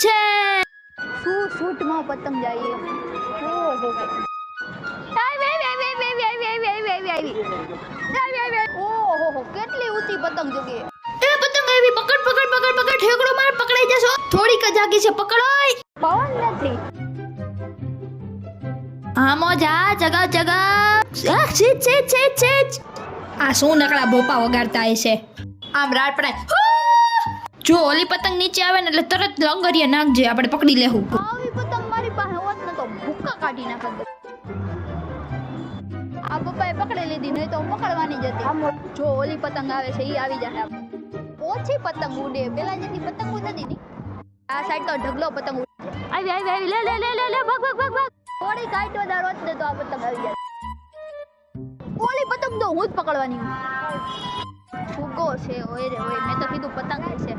છે. શું શૂટમાં પતંગ જાય ઓહો કેટલી ઊંચી પતંગ જગી. એ પતંગ આવી, પકડ પકડ પકડ પકડ, ઠેકડો માર, પકડાઈ જશો. થોડીક જ આગી છે, પકડોય. પવન નથી. આમો જા, જગાવ જગાવ. છીચ છીચ છીચ છીચ. આ શું નકળા ભોપા વગાડતા હશે. આમ રાડ પડાય. જો ઓલી પતંગ નીચે આવે ને એટલે તરત લંગરિયા નાખજે, આપણે પકડી લેવું. આવી પતંગ મારી પાસે હોત ને તો ભૂક્કા કાઢી નાખત. આ પપ્પાએ પકડી લીધી, નહીં તો હું પકડવાની જ હતી. જો ઓલી પતંગ આવે છે, ઈ આવી જાય. ઓછી પતંગ ઉડે, પેલા જેટલી પતંગ ઉડતી ની. આ સાઈડ તો ઢગલો પતંગ ઉડે. આવી આવી આવી, લે લે લે લે લે, ભાગ ભાગ ભાગ ભાગ. થોડી કાઈટો દાર હોત ને તો આ પતંગ આવી જાય. ઓલી પતંગ તો હું જ પકડવાની. ફુગ્ગો છે, ઓય રે ઓય, મેં તો કીધું પતંગ છે.